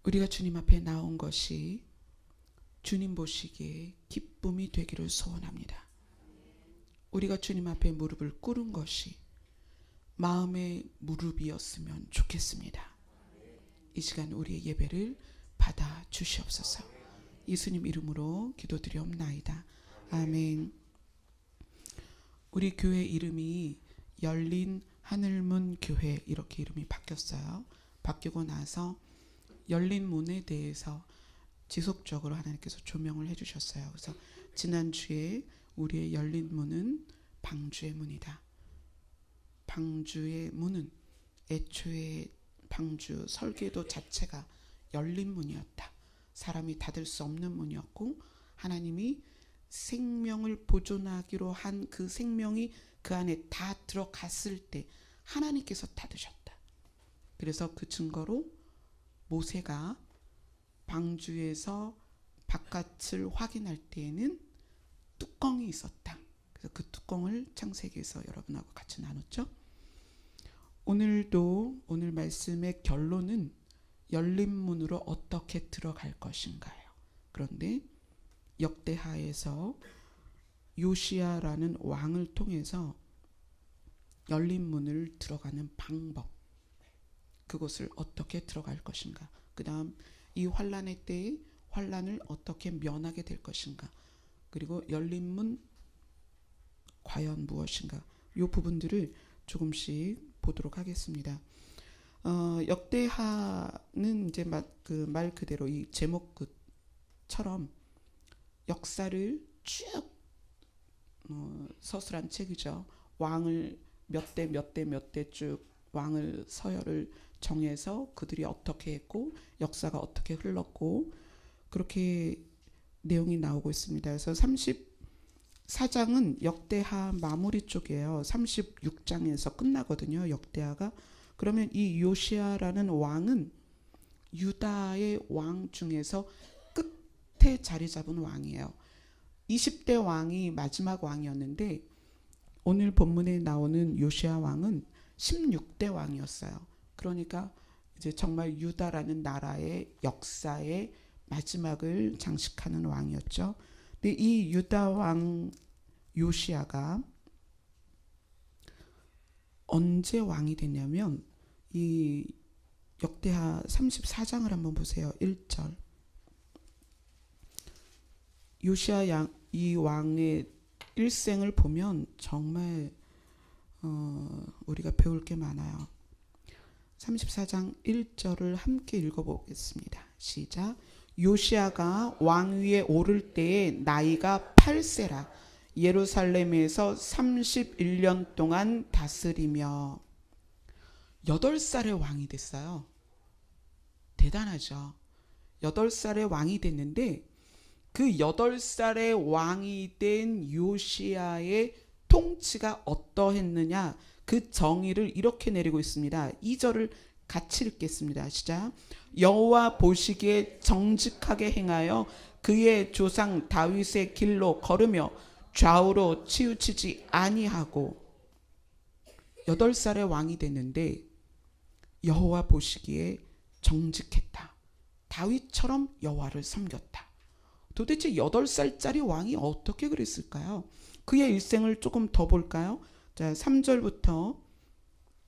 우리가 주님 앞에 나온 것이 주님 보시기에 기쁨이 되기를 소원합니다. 우리가 주님 앞에 무릎을 꿇은 것이 마음의 무릎이었으면 좋겠습니다. 이 시간 우리의 예배를 받아 주시옵소서. 예수님 이름으로 기도드리옵나이다. 아멘. 우리 교회 이름이 열린 하늘문 교회 이렇게 이름이 바뀌었어요. 바뀌고 나서 열린 문에 대해서 지속적으로 하나님께서 조명을 해주셨어요. 그래서 지난주에 우리의 열린 문은 방주의 문이다. 방주의 문은 애초에 방주 설계도 자체가 열린 문이었다. 사람이 닫을 수 없는 문이었고 하나님이 생명을 보존하기로 한 그 생명이 그 안에 다 들어갔을 때 하나님께서 닫으셨다. 그래서 그 증거로 모세가 방주에서 바깥을 확인할 때에는 뚜껑이 있었다. 그래서 그 뚜껑을 창세기에서 여러분하고 같이 나눴죠. 오늘 말씀의 결론은 열린 문으로 어떻게 들어갈 것인가요? 그런데 역대하에서 요시야라는 왕을 통해서 열린 문을 들어가는 방법, 그곳을 어떻게 들어갈 것인가, 그 다음 이 환란의 때에 환란을 어떻게 면하게 될 것인가, 그리고 열린 문 과연 무엇인가, 이 부분들을 조금씩 보도록 하겠습니다. 역대하는 이제 말 그대로 이 제목처럼 역사를 쭉 서술한 책이죠. 왕을 몇 대 쭉 왕을 서열을 정해서 그들이 어떻게 했고 역사가 어떻게 흘렀고 그렇게 내용이 나오고 있습니다. 그래서 34장은 역대하 마무리 쪽이에요. 36장에서 끝나거든요. 역대하가. 그러면 이 요시야라는 왕은 유다의 왕 중에서 끝에 자리 잡은 왕이에요. 20대 왕이 마지막 왕이었는데 오늘 본문에 나오는 요시야 왕은 16대 왕이었어요. 그러니까 이제 정말 유다라는 나라의 역사의 마지막을 장식하는 왕이었죠. 근데 이 유다 왕 요시야가 언제 왕이 됐냐면 이 역대하 34장을 한번 보세요. 1절. 요시야 이 왕의 일생을 보면 정말 우리가 배울 게 많아요. 34장 1절을 함께 읽어보겠습니다. 시작. 요시야가 왕위에 오를 때에 나이가 8세라 예루살렘에서 31년 동안 다스리며 8살의 왕이 됐어요. 대단하죠. 8살의 왕이 됐는데 그 8살의 왕이 된 요시야의 통치가 어떠했느냐, 그 정의를 이렇게 내리고 있습니다. 2절을 같이 읽겠습니다. 시작. 여호와 보시기에 정직하게 행하여 그의 조상 다윗의 길로 걸으며 좌우로 치우치지 아니하고. 8살의 왕이 됐는데 여호와 보시기에 정직했다. 다윗처럼 여호와를 섬겼다. 도대체 8살짜리 왕이 어떻게 그랬을까요? 그의 일생을 조금 더 볼까요? 자, 3절부터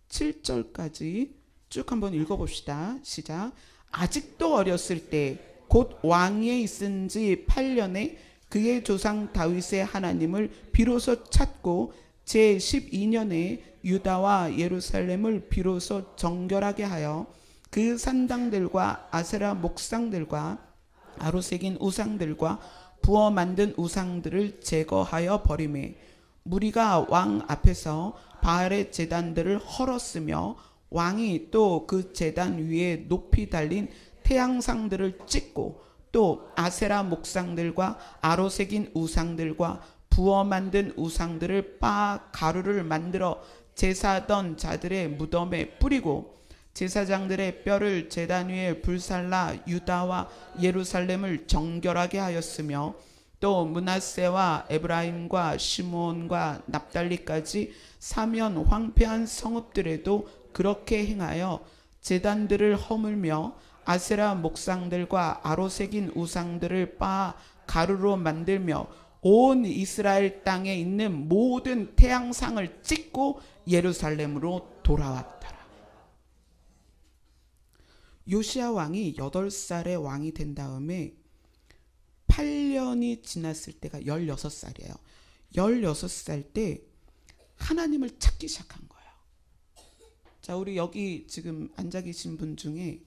7절까지 쭉 한번 읽어봅시다. 시작. 아직도 어렸을 때 곧 왕위에 있은 지 8년에 그의 조상 다윗의 하나님을 비로소 찾고 제12년에 유다와 예루살렘을 비로소 정결하게 하여 그 산당들과 아세라 목상들과 아로 새긴 우상들과 부어 만든 우상들을 제거하여 버리매 무리가 왕 앞에서 바알의 제단들을 헐었으며 왕이 또 그 제단 위에 높이 달린 태양상들을 찍고 또 아세라 목상들과 아로 새긴 우상들과 부어 만든 우상들을 빻아 가루를 만들어 제사하던 자들의 무덤에 뿌리고 제사장들의 뼈를 제단 위에 불살라 유다와 예루살렘을 정결하게 하였으며 또 므낫세와 에브라임과 시므온과 납달리까지 사면 황폐한 성읍들에도 그렇게 행하여 제단들을 허물며 아세라 목상들과 아로새긴 우상들을 빻아 가루로 만들며 온 이스라엘 땅에 있는 모든 태양상을 찍고 예루살렘으로 돌아왔더라. 요시야 왕이 8살의 왕이 된 다음에 8년이 지났을 때가 16살이에요. 16살 때 하나님을 찾기 시작한 거예요. 자, 우리 여기 지금 앉아 계신 분 중에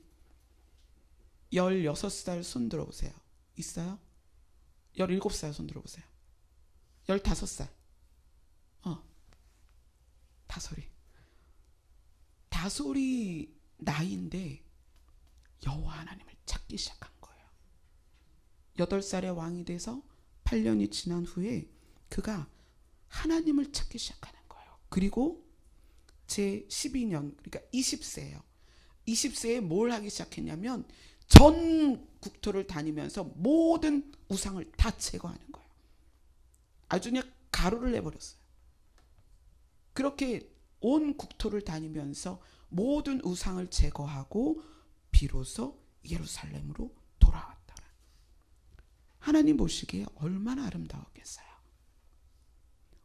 16살 손 들어보세요. 있어요? 17살 손 들어보세요. 15살. 다솔이 나이인데 여호와 하나님을 찾기 시작한 거예요. 8살의 왕이 돼서 8년이 지난 후에 그가 하나님을 찾기 시작하는 거예요. 그리고 제 12년, 그러니까 20세예요. 20세에 뭘 하기 시작했냐면 전 국토를 다니면서 모든 우상을 다 제거하는 거예요. 아주 그냥 가루를 내버렸어요. 그렇게 온 국토를 다니면서 모든 우상을 제거하고 비로소 예루살렘으로 돌아왔더라. 하나님 보시기에 얼마나 아름다웠겠어요.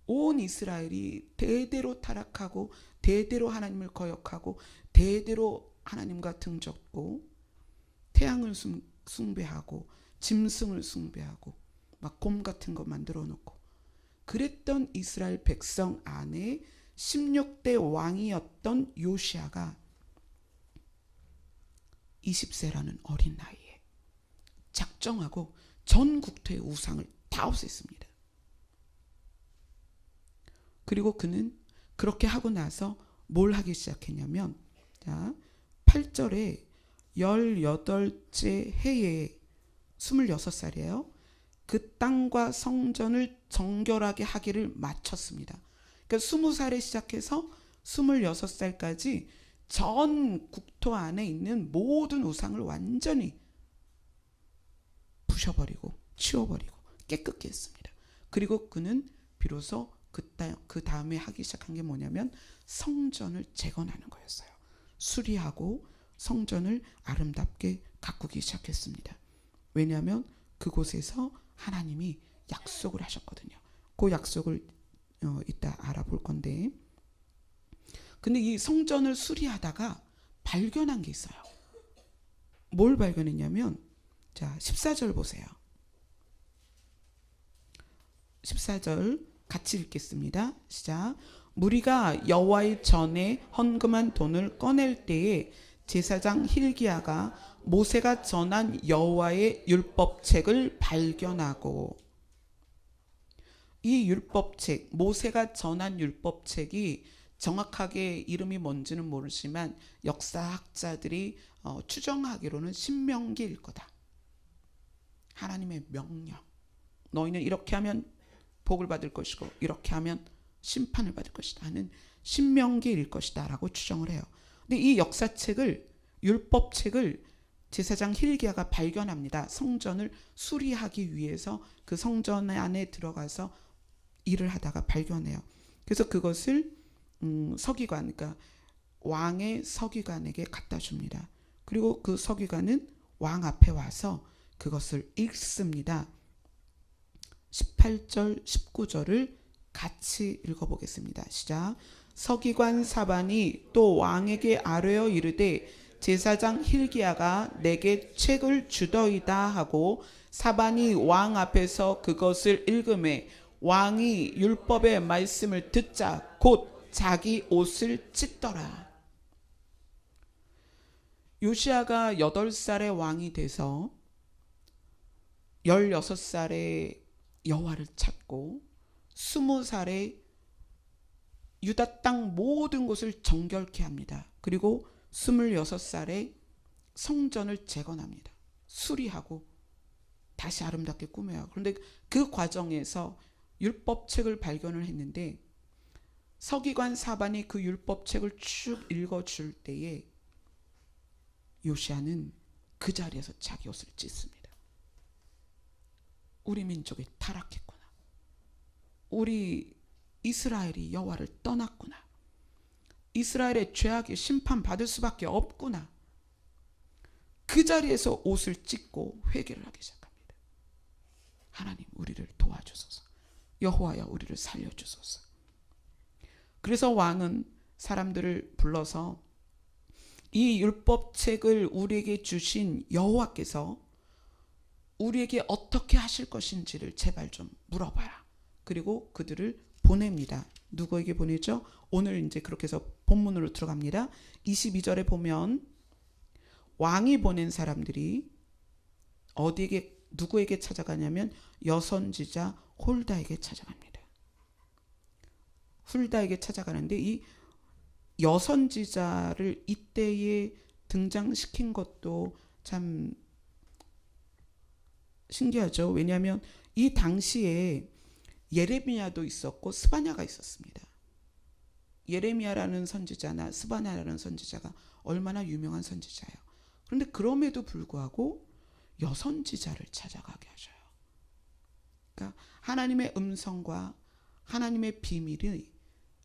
온 이스라엘이 대대로 타락하고 대대로 하나님을 거역하고 대대로 하나님과 등졌고 태양을 숭배하고 짐승을 숭배하고 막 곰 같은 거 만들어 놓고 그랬던 이스라엘 백성 안에 16대 왕이었던 요시야가 20세라는 어린 나이에 작정하고 전 국토의 우상을 다 없앴습니다. 그리고 그는 그렇게 하고 나서 뭘 하기 시작했냐면, 자, 8절에 18째 해에 26살이에요. 그 땅과 성전을 정결하게 하기를 마쳤습니다. 그러니까 20살에 시작해서 26살까지 전 국토 안에 있는 모든 우상을 완전히 부셔버리고 치워버리고 깨끗게 했습니다. 그리고 그는 비로소 그 다음에 하기 시작한 게 뭐냐면 성전을 재건하는 거였어요. 수리하고 성전을 아름답게 가꾸기 시작했습니다. 왜냐하면 그곳에서 하나님이 약속을 하셨거든요. 그 약속을 이따 알아볼 건데, 근데 이 성전을 수리하다가 발견한 게 있어요. 뭘 발견했냐면, 자, 14절 보세요. 14절 같이 읽겠습니다. 시작. 무리가 여호와의 전에 헌금한 돈을 꺼낼 때에 제사장 hil기야가 모세가 전한 여호와의 율법책을 발견하고, 이 율법책, 모세가 전한 율법책이 정확하게 이름이 뭔지는 모르지만 역사학자들이 추정하기로는 신명기일 거다. 하나님의 명령. 너희는 이렇게 하면 복을 받을 것이고 이렇게 하면 심판을 받을 것이다 하는 신명기일 것이다 라고 추정을 해요. 근데 이 역사책을, 율법책을 제사장 hil기야가 발견합니다. 성전을 수리하기 위해서 그 성전 안에 들어가서 일을 하다가 발견해요. 그래서 그것을 서기관, 그러니까 왕의 서기관에게 갖다 줍니다. 그리고 그 서기관은 왕 앞에 와서 그것을 읽습니다. 18절 19절을 같이 읽어보겠습니다. 시작. 서기관 사반이 또 왕에게 아뢰어 이르되 제사장 hil기야가 내게 책을 주더이다 하고 사반이 왕 앞에서 그것을 읽음에 왕이 율법의 말씀을 듣자 곧 자기 옷을 찢더라. 요시야가 8살의 왕이 돼서 16살에 여호와를 찾고 20살에 유다 땅 모든 곳을 정결케 합니다. 그리고 26살에 성전을 재건합니다. 수리하고 다시 아름답게 꾸며요. 그런데 그 과정에서 율법책을 발견을 했는데 서기관 사반이 그 율법책을 쭉 읽어줄 때에 요시야는 그 자리에서 자기 옷을 찢습니다. 우리 민족이 타락했구나. 우리 이스라엘이 여호와를 떠났구나. 이스라엘의 죄악이 심판받을 수밖에 없구나. 그 그 자리에서 옷을 찢고 회개를 하기 시작합니다. 하나님, 우리를 도와주소서. 여호와여, 우리를 살려주소서. 그래서 왕은 사람들을 불러서 이 율법책을 우리에게 주신 여호와께서 우리에게 어떻게 하실 것인지를 제발 좀 물어봐라. 그리고 그들을 보냅니다. 누구에게 보내죠? 오늘 이제 그렇게 해서 본문으로 들어갑니다. 22절에 보면 왕이 보낸 사람들이 어디에게, 누구에게 찾아가냐면 여선지자 홀다에게 찾아갑니다. 훌다에게 찾아가는데 이 여선지자를 이때에 등장시킨 것도 참 신기하죠. 왜냐하면 이 당시에 예레미야도 있었고 스바냐가 있었습니다. 예레미야라는 선지자나 스바냐라는 선지자가 얼마나 유명한 선지자예요. 그런데 그럼에도 불구하고 여선지자를 찾아가게 하셔요. 그러니까 하나님의 음성과 하나님의 비밀이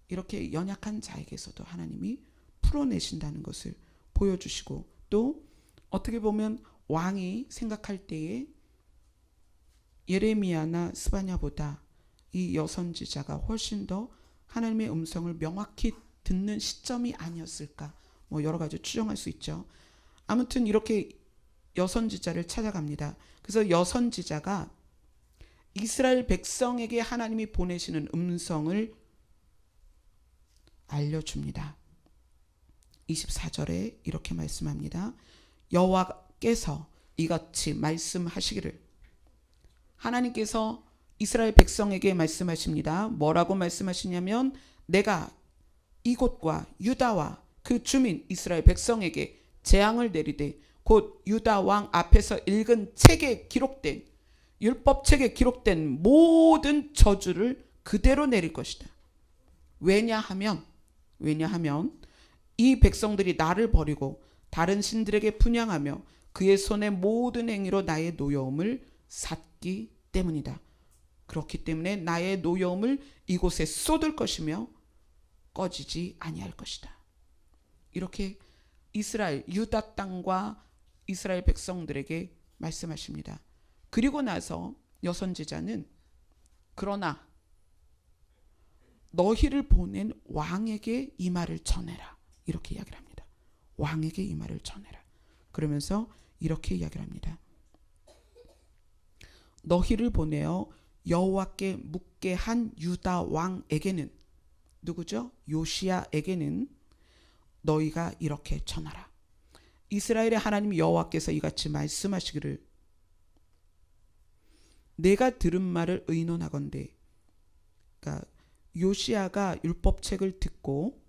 이렇게 연약한 자에게서도 하나님이 풀어내신다는 것을 보여주시고, 또 어떻게 보면 왕이 생각할 때에 예레미야나 스바냐보다 이 여선지자가 훨씬 더 하나님의 음성을 명확히 듣는 시점이 아니었을까, 뭐 여러 가지 추정할 수 있죠. 아무튼 이렇게 여선지자를 찾아갑니다. 그래서 여선지자가 이스라엘 백성에게 하나님이 보내시는 음성을 알려줍니다. 24절에 이렇게 말씀합니다. 여호와께서 이같이 말씀하시기를, 하나님께서 이스라엘 백성에게 말씀하십니다. 뭐라고 말씀하시냐면, 내가 이곳과 유다와 그 주민 이스라엘 백성에게 재앙을 내리되 곧 유다 왕 앞에서 읽은 책에 기록된, 율법책에 기록된 모든 저주를 그대로 내릴 것이다. 왜냐하면 이 백성들이 나를 버리고 다른 신들에게 분향하며 그의 손의 모든 행위로 나의 노여움을 샀기 때문이다. 그렇기 때문에 나의 노여움을 이곳에 쏟을 것이며 꺼지지 아니할 것이다. 이렇게 이스라엘 유다 땅과 이스라엘 백성들에게 말씀하십니다. 그리고 나서 여선지자는 그러나 너희를 보낸 왕에게 이 말을 전해라, 이렇게 이야기를 합니다. 왕에게 이 말을 전해라. 그러면서 이렇게 이야기를 합니다. 너희를 보내어 여호와께 묻게 한 유다 왕에게는, 누구죠? 요시야에게는 너희가 이렇게 전하라. 이스라엘의 하나님 여호와께서 이같이 말씀하시기를, 내가 들은 말을 의논하건대. 그러니까 요시야가 율법책을 듣고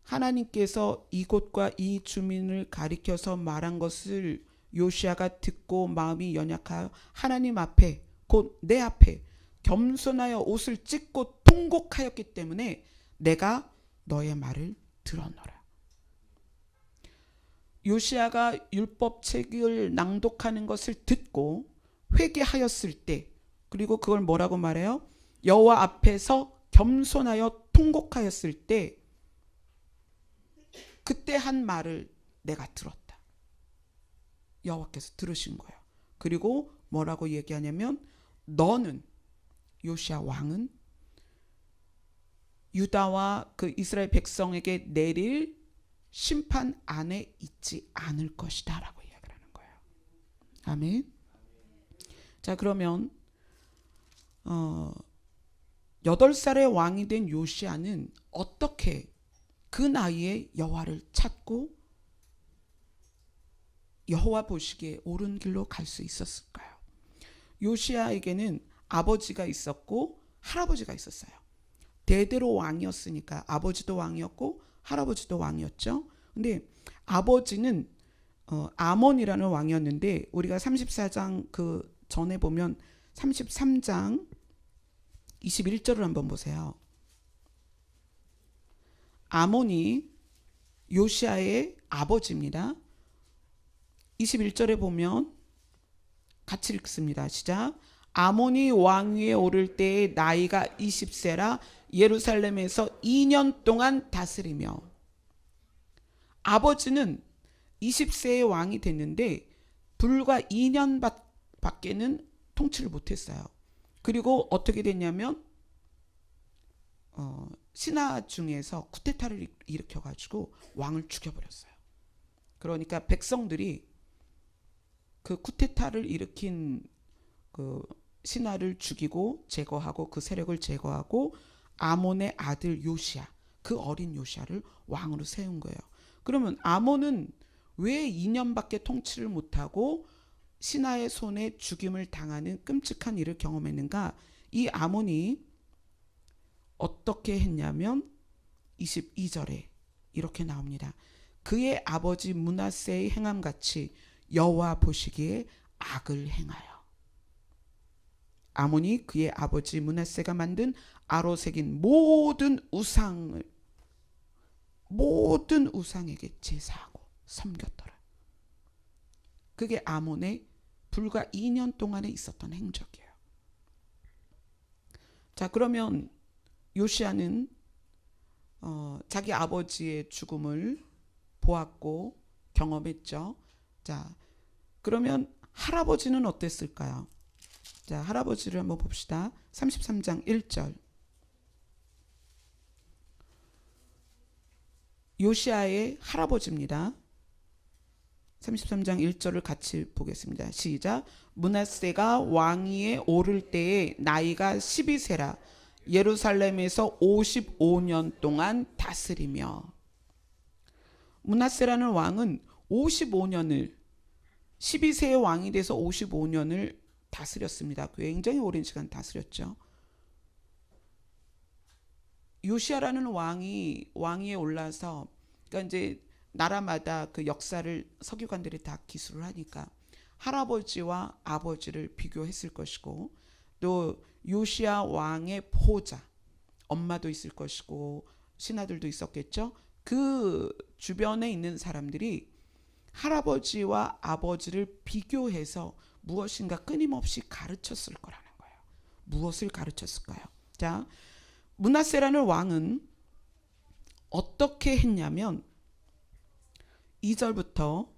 하나님께서 이곳과 이 주민을 가리켜서 말한 것을 요시야가 듣고 마음이 연약하여 하나님 앞에, 곧 내 앞에 겸손하여 옷을 찢고 통곡하였기 때문에 내가 너의 말을 들었노라. 요시야가 율법책을 낭독하는 것을 듣고 회개하였을 때, 그리고 그걸 뭐라고 말해요? 여호와 앞에서 겸손하여 통곡하였을 때, 그때 한 말을 내가 들었다. 여호와께서 들으신 거예요. 그리고 뭐라고 얘기하냐면, 너는, 요시야 왕은 유다와 그 이스라엘 백성에게 내릴 심판 안에 있지 않을 것이다 라고 이야기를 하는 거예요. 아멘. 자, 그러면 8살의 왕이 된 요시야는 어떻게 그 나이에 여호와를 찾고 여호와 보시기에 옳은 길로 갈 수 있었을까요? 요시야에게는 아버지가 있었고 할아버지가 있었어요. 대대로 왕이었으니까 아버지도 왕이었고 할아버지도 왕이었죠. 근데 아버지는 아몬이라는 왕이었는데, 우리가 34장 그 전에 보면 33장 21절을 한번 보세요. 아몬이 요시야의 아버지입니다. 21절에 보면 같이 읽습니다. 시작. 아몬이 왕위에 오를 때의 나이가 20세라 예루살렘에서 2년 동안 다스리며. 아버지는 20세의 왕이 됐는데 불과 2년 밖에는 통치를 못했어요. 그리고 어떻게 됐냐면 신하 중에서 쿠데타를 일으켜가지고 왕을 죽여버렸어요. 그러니까 백성들이 그 쿠데타를 일으킨 그 신하를 죽이고 제거하고 그 세력을 제거하고 아몬의 아들 요시야, 그 어린 요시야를 왕으로 세운 거예요. 그러면 아몬은 왜 2년밖에 통치를 못하고 신하의 손에 죽임을 당하는 끔찍한 일을 경험했는가? 이 아몬이 어떻게 했냐면 22절에 이렇게 나옵니다. 그의 아버지 므낫세의 행함같이 여호와 보시기에 악을 행하여. 아몬이 그의 아버지 므낫세가 만든 아로 새긴 모든 우상에게 제사하고 섬겼더라. 그게 아몬의 불과 2년 동안에 있었던 행적이에요. 자, 그러면 요시야는 자기 아버지의 죽음을 보았고 경험했죠. 자, 그러면 할아버지는 어땠을까요? 자, 할아버지를 한번 봅시다. 33장 1절. 요시야의 할아버지입니다. 33장 1절을 같이 보겠습니다. 시작. 므낫세가 왕위에 오를 때에 나이가 12세라 예루살렘에서 55년 동안 다스리며. 므낫세라는 왕은 55년을 12세의 왕이 돼서 55년을 다스렸습니다. 굉장히 오랜 시간 다스렸죠. 요시야라는 왕위에 올라서, 그러니까 이제 나라마다 그 역사를 서기관들이 다 기술을 하니까 할아버지와 아버지를 비교했을 것이고, 또 요시야 왕의 보호자 엄마도 있을 것이고 신하들도 있었겠죠. 그 주변에 있는 사람들이 할아버지와 아버지를 비교해서 무엇인가 끊임없이 가르쳤을 거라는 거예요. 무엇을 가르쳤을까요? 자, 므낫세라는 왕은 어떻게 했냐면 2절부터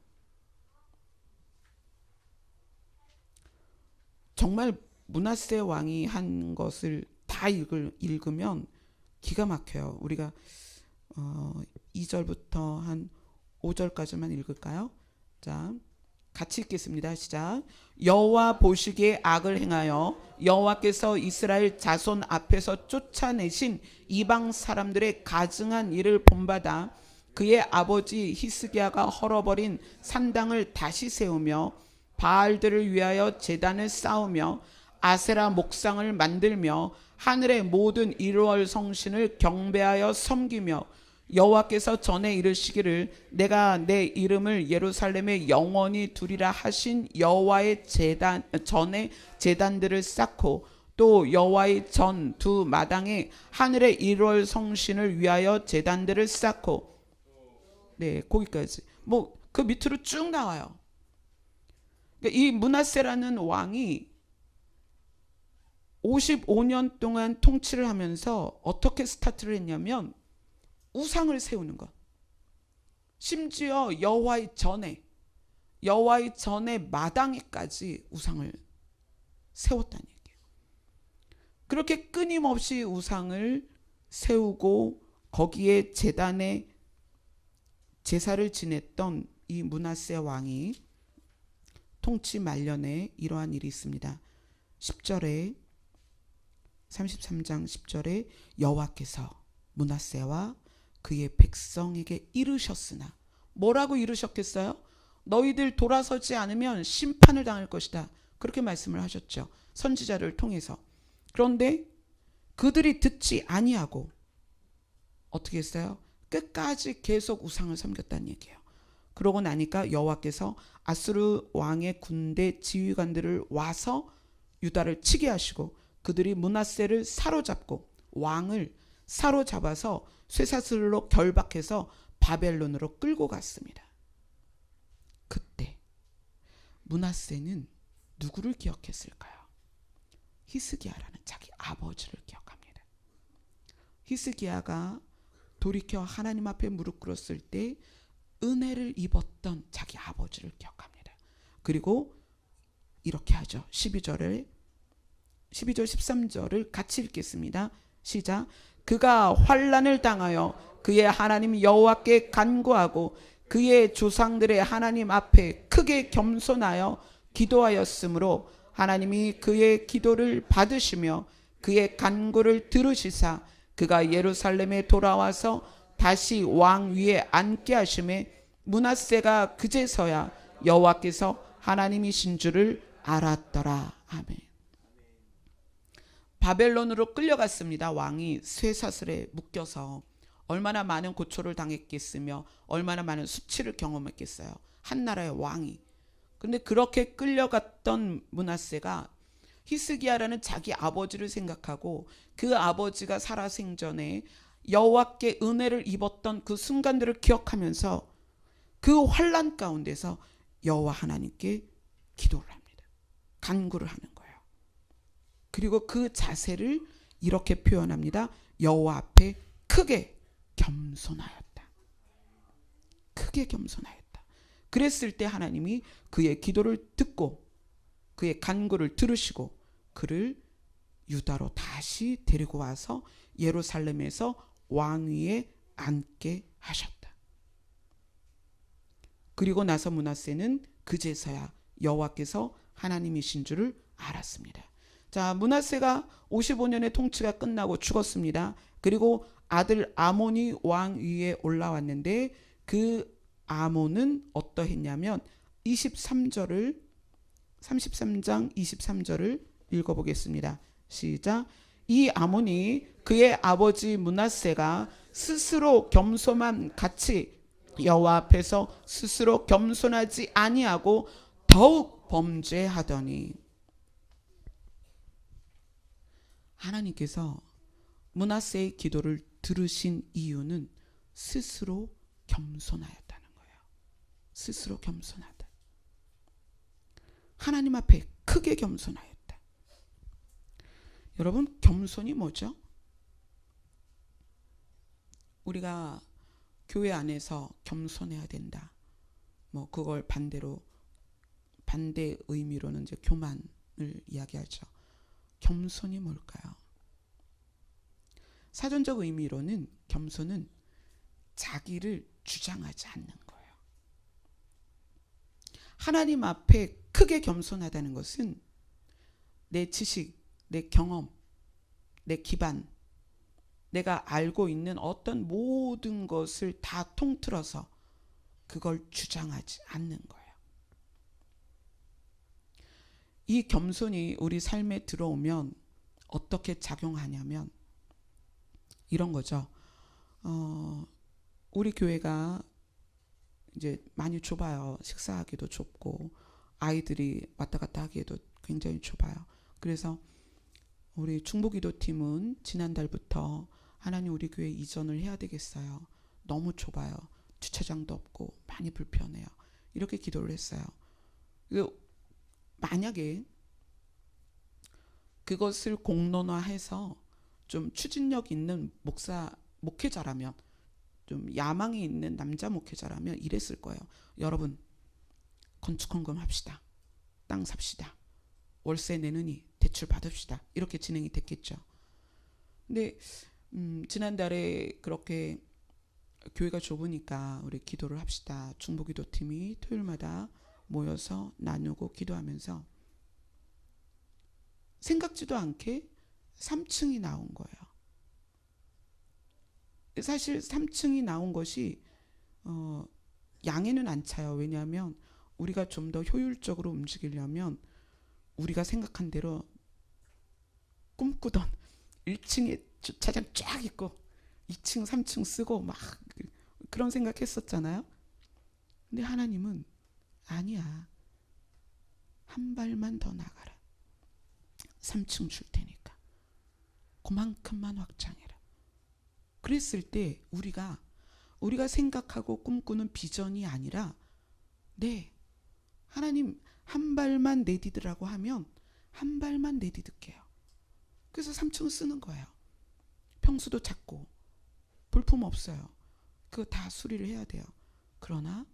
정말 므낫세 왕이 한 것을 다 읽으면 기가 막혀요. 우리가 2절부터 한 5절까지만 읽을까요? 자, 같이 읽겠습니다. 시작. 여호와 보시기에 악을 행하여 여호와께서 이스라엘 자손 앞에서 쫓아내신 이방 사람들의 가증한 일을 본받아 그의 아버지 히스기야가 헐어버린 산당을 다시 세우며 바알들을 위하여 제단을 쌓으며 아세라 목상을 만들며 하늘의 모든 1월 성신을 경배하여 섬기며 여호와께서 전에 이르시기를 내가 내 이름을 예루살렘에 영원히 두리라 하신 여호와의 전에 제단들을 쌓고 또 여호와의 전 두 마당에 하늘의 1월 성신을 위하여 제단들을 쌓고, 네, 거기까지. 뭐 그 밑으로 쭉 나와요. 그러니까 이 므낫세라는 왕이 55년 동안 통치를 하면서 어떻게 스타트를 했냐면 우상을 세우는 것. 심지어 여호와의 전에 마당에까지 우상을 세웠다는 얘기예요. 그렇게 끊임없이 우상을 세우고 거기에 제단에 제사를 지냈던 이 므낫세 왕이 통치 말년에 이러한 일이 있습니다. 10절에 33장 10절에 여호와께서 므낫세와 그의 백성에게 이르셨으나, 뭐라고 이르셨겠어요? 너희들 돌아서지 않으면 심판을 당할 것이다. 그렇게 말씀을 하셨죠. 선지자를 통해서. 그런데 그들이 듣지 아니하고 어떻게 했어요? 끝까지 계속 우상을 섬겼다는 얘기예요. 그러고 나니까 여호와께서 아수르 왕의 군대 지휘관들을 와서 유다를 치게 하시고 그들이 므낫세를 사로잡고 왕을 사로잡아서 쇠사슬로 결박해서 바벨론으로 끌고 갔습니다. 그때 므낫세는 누구를 기억했을까요? 히스기야라는 자기 아버지를 기억합니다. 히스기야가 돌이켜 하나님 앞에 무릎 꿇었을 때 은혜를 입었던 자기 아버지를 기억합니다. 그리고 이렇게 하죠. 12절 13절을 같이 읽겠습니다. 시작. 그가 환난을 당하여 그의 하나님 여호와께 간구하고 그의 조상들의 하나님 앞에 크게 겸손하여 기도하였으므로 하나님이 그의 기도를 받으시며 그의 간구를 들으시사 그가 예루살렘에 돌아와서 다시 왕 위에 앉게 하심에 므낫세가 그제서야 여호와께서 하나님이신 줄을 알았더라. 아멘. 바벨론으로 끌려갔습니다. 왕이 쇠사슬에 묶여서 얼마나 많은 고초를 당했겠으며 얼마나 많은 수치를 경험했겠어요. 한 나라의 왕이. 근데 그렇게 끌려갔던 므낫세가 히스기야라는 자기 아버지를 생각하고 그 아버지가 살아생전에 여호와께 은혜를 입었던 그 순간들을 기억하면서 그 환난 가운데서 여호와 하나님께 기도를 합니다. 간구를 하는 거예요. 그리고 그 자세를 이렇게 표현합니다. 여호와 앞에 크게 겸손하였다. 크게 겸손하였다. 그랬을 때 하나님이 그의 기도를 듣고 그의 간구를 들으시고 그를 유다로 다시 데리고 와서 예루살렘에서 왕위에 앉게 하셨다. 그리고 나서 므낫세는 그제서야 여호와께서 하나님이신 줄을 알았습니다. 자, 므낫세가 55년의 통치가 끝나고 죽었습니다. 그리고 아들 아몬이 왕 위에 올라왔는데 그 아몬은 어떠했냐면 33장 23절을 읽어보겠습니다. 시작. 이 아몬이 그의 아버지 므낫세가 스스로 겸손함 같이 여호와 앞에서 스스로 겸손하지 아니하고 더욱 범죄하더니. 하나님께서 므낫세의 기도를 들으신 이유는 스스로 겸손하였다는 거예요. 스스로 겸손하다. 하나님 앞에 크게 겸손하였다. 여러분, 겸손이 뭐죠? 우리가 교회 안에서 겸손해야 된다. 뭐 그걸 반대 의미로는 이제 교만을 이야기하죠. 겸손이 뭘까요? 사전적 의미로는 겸손은 자기를 주장하지 않는 거예요. 하나님 앞에 크게 겸손하다는 것은 내 지식, 내 경험, 내 기반, 내가 알고 있는 어떤 모든 것을 다 통틀어서 그걸 주장하지 않는 거예요. 이 겸손이 우리 삶에 들어오면 어떻게 작용하냐면 이런 거죠. 우리 교회가 이제 많이 좁아요. 식사하기도 좁고 아이들이 왔다 갔다 하기에도 굉장히 좁아요. 그래서 우리 중보기도팀은 지난달부터 하나님 우리 교회 이전을 해야 되겠어요. 너무 좁아요. 주차장도 없고 많이 불편해요. 이렇게 기도를 했어요. 만약에 그것을 공론화해서 좀 추진력 있는 목회자라면, 좀 야망이 있는 남자 목회자라면 이랬을 거예요. 여러분, 건축헌금 합시다. 땅 삽시다. 월세 내느니 대출 받읍시다. 이렇게 진행이 됐겠죠. 근데 지난달에 그렇게 교회가 좁으니까 우리 기도를 합시다. 중보기도팀이 토요일마다 모여서 나누고 기도하면서 생각지도 않게 3층이 나온 거예요. 사실 3층이 나온 것이 양에는 안 차요. 왜냐하면 우리가 좀 더 효율적으로 움직이려면 우리가 생각한 대로 꿈꾸던 1층에 주차장 쫙 있고 2층, 3층 쓰고 막 그런 생각했었잖아요. 근데 하나님은 아니야. 한 발만 더 나가라. 3층 줄 테니까. 그만큼만 확장해라. 그랬을 때 우리가 생각하고 꿈꾸는 비전이 아니라 네, 하나님 한 발만 내디드라고 하면 한 발만 내디딜게요. 그래서 3층 쓰는 거예요. 평수도 작고 볼품 없어요. 그거 다 수리를 해야 돼요. 그러나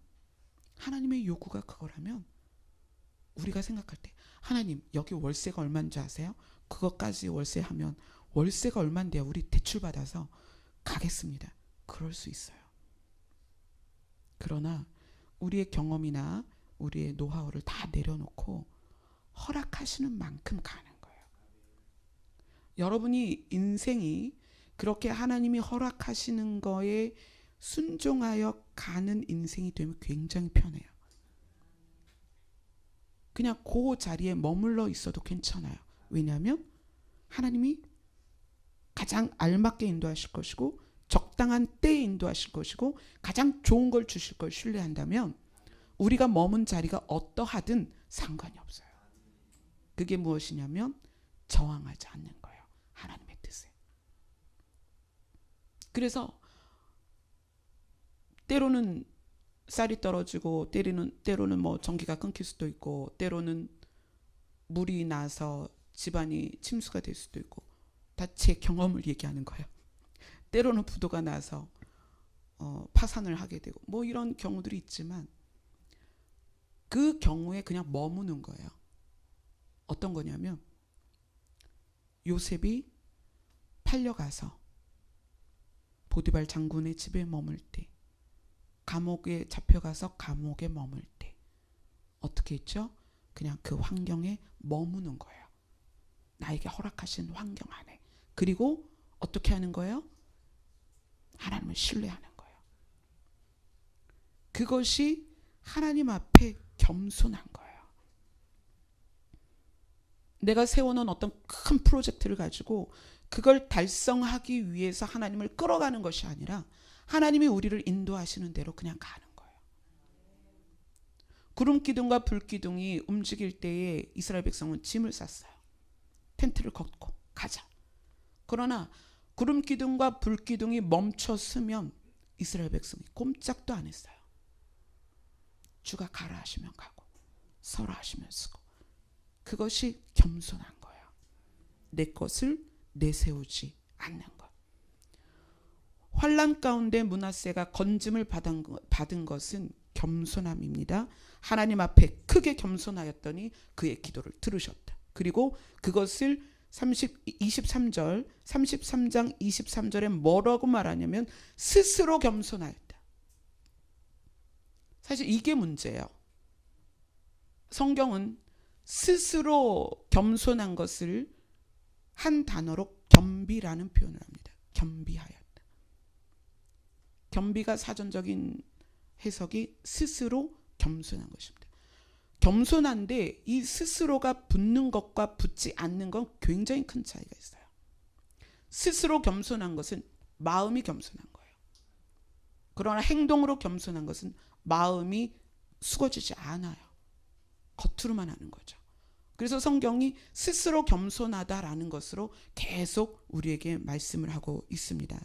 하나님의 요구가 그거라면 우리가 생각할 때 하나님 여기 월세가 얼마인지 아세요? 그것까지 월세하면 월세가 얼마인데요? 우리 대출 받아서 가겠습니다. 그럴 수 있어요. 그러나 우리의 경험이나 우리의 노하우를 다 내려놓고 허락하시는 만큼 가는 거예요. 여러분이 인생이 그렇게 하나님이 허락하시는 거에 순종하여 가는 인생이 되면 굉장히 편해요. 그냥 그 자리에 머물러 있어도 괜찮아요. 왜냐하면 하나님이 가장 알맞게 인도하실 것이고 적당한 때에 인도하실 것이고 가장 좋은 걸 주실 걸 신뢰한다면 우리가 머문 자리가 어떠하든 상관이 없어요. 그게 무엇이냐면 저항하지 않는 거예요. 하나님의 뜻에. 그래서 때로는 쌀이 떨어지고 때로는 뭐 전기가 끊길 수도 있고 때로는 물이 나서 집안이 침수가 될 수도 있고 다 제 경험을 얘기하는 거예요. 때로는 부도가 나서 파산을 하게 되고 뭐 이런 경우들이 있지만 그 경우에 그냥 머무는 거예요. 어떤 거냐면 요셉이 팔려가서 보디발 장군의 집에 머물 때 감옥에 잡혀가서 감옥에 머물 때 어떻게 했죠? 그냥 그 환경에 머무는 거예요. 나에게 허락하신 환경 안에. 그리고 어떻게 하는 거예요? 하나님을 신뢰하는 거예요. 그것이 하나님 앞에 겸손한 거예요. 내가 세워놓은 어떤 큰 프로젝트를 가지고 그걸 달성하기 위해서 하나님을 끌어가는 것이 아니라 하나님이 우리를 인도하시는 대로 그냥 가는 거예요. 구름 기둥과 불 기둥이 움직일 때에 이스라엘 백성은 짐을 쌌어요. 텐트를 걷고 가자. 그러나 구름 기둥과 불 기둥이 멈췄으면 이스라엘 백성이 꼼짝도 안 했어요. 주가 가라 하시면 가고 서라 하시면 서고. 그것이 겸손한 거예요. 내 것을 내세우지 않는 것. 환난 가운데 므낫세가 건짐을 받은 것은 겸손함입니다. 하나님 앞에 크게 겸손하였더니 그의 기도를 들으셨다. 그리고 그것을 33장 23절에 뭐라고 말하냐면 스스로 겸손하였다. 사실 이게 문제예요. 성경은 스스로 겸손한 것을 한 단어로 겸비라는 표현을 합니다. 겸비하였다. 겸비가 사전적인 해석이 스스로 겸손한 것입니다. 겸손한데 이 스스로가 붙는 것과 붙지 않는 건 굉장히 큰 차이가 있어요. 스스로 겸손한 것은 마음이 겸손한 거예요. 그러나 행동으로 겸손한 것은 마음이 숙어지지 않아요. 겉으로만 하는 거죠. 그래서 성경이 스스로 겸손하다라는 것으로 계속 우리에게 말씀을 하고 있습니다.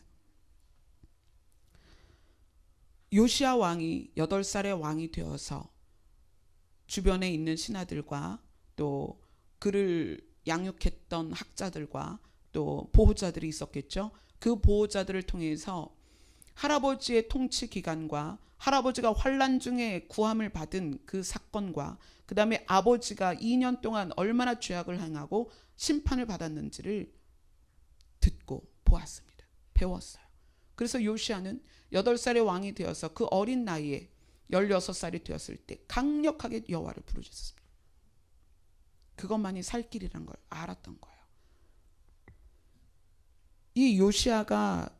요시야 왕이 8살의 왕이 되어서 주변에 있는 신하들과 또 그를 양육했던 학자들과 또 보호자들이 있었겠죠. 그 보호자들을 통해서 할아버지의 통치 기간과 할아버지가 환난 중에 구함을 받은 그 사건과 그 다음에 아버지가 2년 동안 얼마나 죄악을 행하고 심판을 받았는지를 듣고 보았습니다. 배웠어요. 그래서 요시야는 8살의 왕이 되어서 그 어린 나이에 16살이 되었을 때 강력하게 여호와를 부르짖었습니다. 그것만이 살 길이란 걸 알았던 거예요. 이 요시야가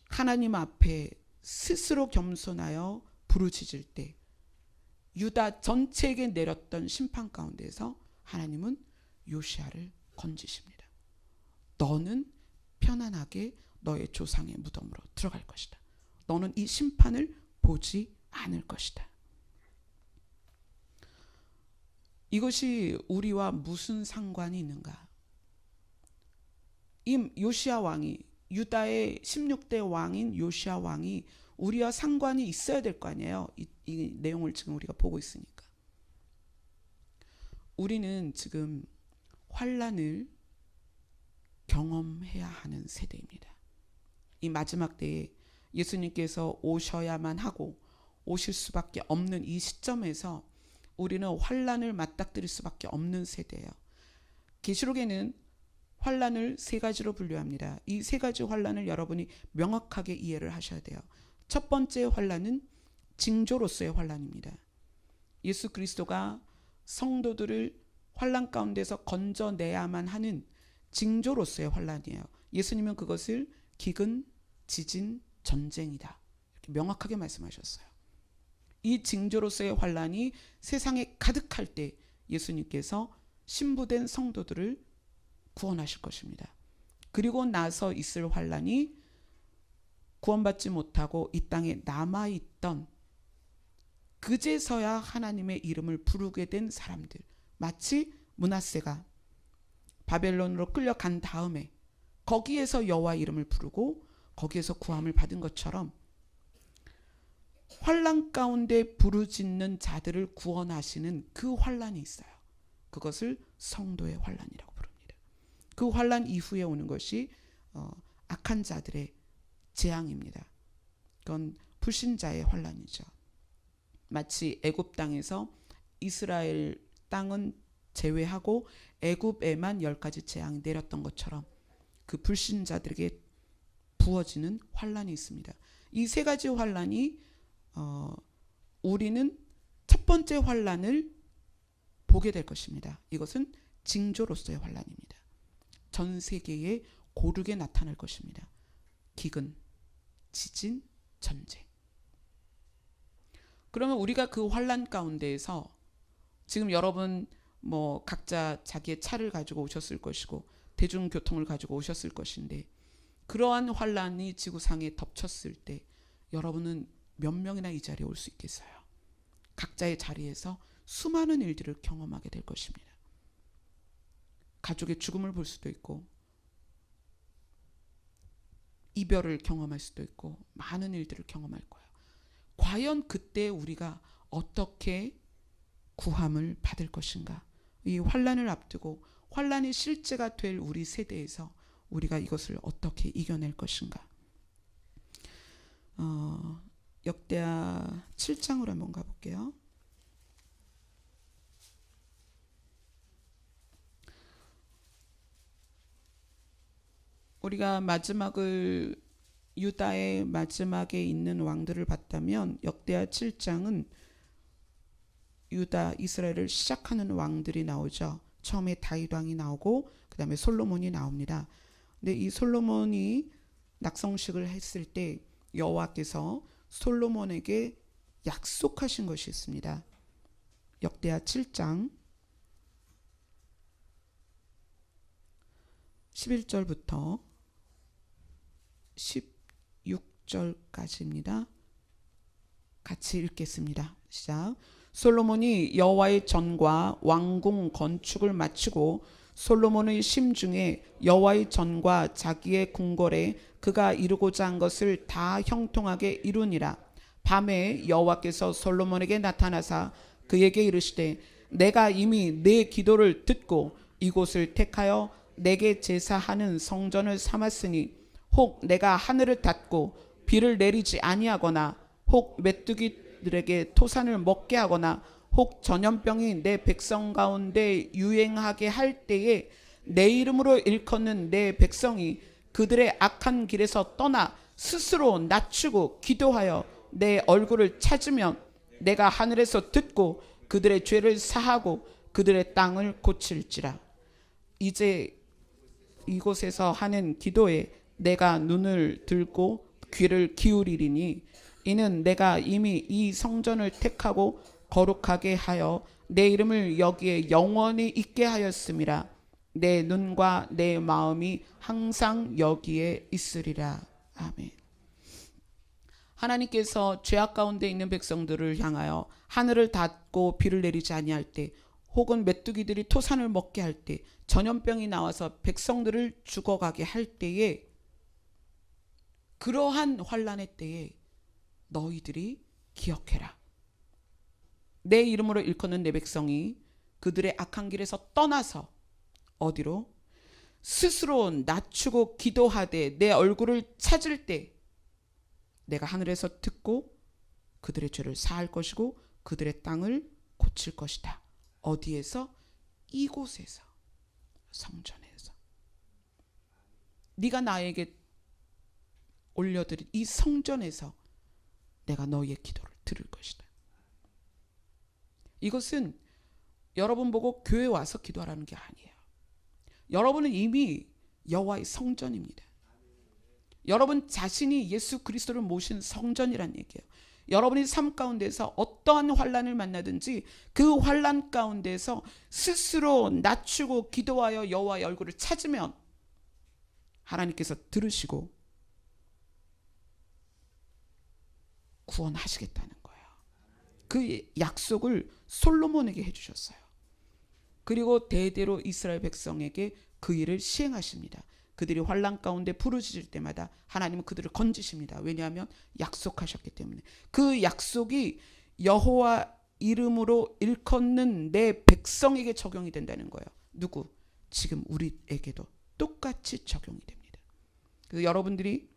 하나님 앞에 스스로 겸손하여 부르짖을 때 유다 전체에게 내렸던 심판 가운데서 하나님은 요시야를 건지십니다. 너는 편안하게 너의 조상의 무덤으로 들어갈 것이다. 너는 이 심판을 보지 않을 것이다. 이것이 우리와 무슨 상관이 있는가? 이 요시야 왕이 유다의 16대 왕인 요시야 왕이 우리와 상관이 있어야 될 거 아니에요. 이 내용을 지금 우리가 보고 있으니까. 우리는 지금 환난을 경험해야 하는 세대입니다. 이 마지막 때에 예수님께서 오셔야만 하고 오실 수밖에 없는 이 시점에서 우리는 환난을 맞닥뜨릴 수밖에 없는 세대예요. 계시록에는 환난을 세 가지로 분류합니다. 이 세 가지 환난을 여러분이 명확하게 이해를 하셔야 돼요. 첫 번째 환난은 징조로서의 환난입니다. 예수 그리스도가 성도들을 환난 가운데서 건져내야만 하는 징조로서의 환난이에요. 예수님은 그것을 기근, 지진, 전쟁이다, 이렇게 명확하게 말씀하셨어요. 이 징조로서의 환난이 세상에 가득할 때 예수님께서 신부된 성도들을 구원하실 것입니다. 그리고 나서 있을 환난이 구원받지 못하고 이 땅에 남아있던, 그제서야 하나님의 이름을 부르게 된 사람들, 마치 므낫세가 바벨론으로 끌려간 다음에 거기에서 여호와 이름을 부르고 거기에서 구함을 받은 것처럼 환난 가운데 부르짖는 자들을 구원하시는 그 환난이 있어요. 그것을 성도의 환난이라고 부릅니다. 그 환난 이후에 오는 것이 악한 자들의 재앙입니다. 그건 불신자의 환난이죠. 마치 애굽 땅에서 이스라엘 땅은 제외하고 애굽에만 10가지 재앙이 내렸던 것처럼 그 불신자들에게 부어지는 환난이 있습니다. 이 세 가지 환난이 우리는 첫 번째 환난을 보게 될 것입니다. 이것은 징조로서의 환난입니다. 전 세계에 고르게 나타날 것입니다. 기근, 지진, 전쟁. 그러면 우리가 그 환난 가운데에서 지금 여러분 각자 자기의 차를 가지고 오셨을 것이고 대중교통을 가지고 오셨을 것인데, 그러한 환난이 지구상에 덮쳤을 때 여러분은 몇 명이나 이 자리에 올 수 있겠어요? 각자의 자리에서 수많은 일들을 경험하게 될 것입니다. 가족의 죽음을 볼 수도 있고 이별을 경험할 수도 있고 많은 일들을 경험할 거예요. 과연 그때 우리가 어떻게 구함을 받을 것인가? 이 환난을 앞두고 환난이 실제가 될 우리 세대에서 우리가 이것을 어떻게 이겨낼 것인가? 역대하 7장으로 한번 가볼게요. 우리가 마지막을 유다의 마지막에 있는 왕들을 봤다면 역대하 7장은 유다 이스라엘을 시작하는 왕들이 나오죠. 처음에 다윗 왕이 나오고 그 다음에 솔로몬이 나옵니다. 근데 이 솔로몬이 낙성식을 했을 때 여호와께서 솔로몬에게 약속하신 것이 있습니다. 역대하 7장 11절부터 16절까지입니다. 같이 읽겠습니다. 시작. 솔로몬이 여호와의 전과 왕궁 건축을 마치고 솔로몬의 심중에 여호와의 전과 자기의 궁궐에 그가 이루고자 한 것을 다 형통하게 이루니라. 밤에 여호와께서 솔로몬에게 나타나사 그에게 이르시되 내가 이미 내 기도를 듣고 이곳을 택하여 내게 제사하는 성전을 삼았으니 혹 내가 하늘을 닫고 비를 내리지 아니하거나 혹 메뚜기들에게 토산을 먹게 하거나 혹 전염병이 내 백성 가운데 유행하게 할 때에 내 이름으로 일컫는 내 백성이 그들의 악한 길에서 떠나 스스로 낮추고 기도하여 내 얼굴을 찾으면 내가 하늘에서 듣고 그들의 죄를 사하고 그들의 땅을 고칠지라. 이제 이곳에서 하는 기도에 내가 눈을 들고 귀를 기울이리니 이는 내가 이미 이 성전을 택하고 거룩하게 하여 내 이름을 여기에 영원히 있게 하였음이라. 내 눈과 내 마음이 항상 여기에 있으리라. 아멘. 하나님께서 죄악 가운데 있는 백성들을 향하여 하늘을 닫고 비를 내리지 아니할 때, 혹은 메뚜기들이 토산을 먹게 할 때, 전염병이 나와서 백성들을 죽어가게 할 때에, 그러한 환난의 때에 너희들이 기억해라. 내 이름으로 일컫는 내 백성이 그들의 악한 길에서 떠나서 어디로? 스스로 낮추고 기도하되 내 얼굴을 찾을 때 내가 하늘에서 듣고 그들의 죄를 사할 것이고 그들의 땅을 고칠 것이다. 어디에서? 이곳에서, 성전에서. 네가 나에게 올려드린 이 성전에서 내가 너희의 기도를 들을 것이다. 이것은 여러분 보고 교회 와서 기도하라는 게 아니에요. 여러분은 이미 여호와의 성전입니다. 여러분 자신이 예수 그리스도를 모신 성전이란 얘기예요. 여러분이 삶 가운데서 어떠한 환난을 만나든지 그 환난 가운데서 스스로 낮추고 기도하여 여호와의 얼굴을 찾으면 하나님께서 들으시고 구원하시겠다는 거예요. 그 약속을 솔로몬에게 해주셨어요. 그리고 대대로 이스라엘 백성에게 그 일을 시행하십니다. 그들이 환난 가운데 부르짖을 때마다 하나님은 그들을 건지십니다. 왜냐하면 약속하셨기 때문에. 그 약속이 여호와 이름으로 일컫는 내 백성에게 적용이 된다는 거예요. 누구? 지금 우리에게도 똑같이 적용이 됩니다. 그래서 여러분들이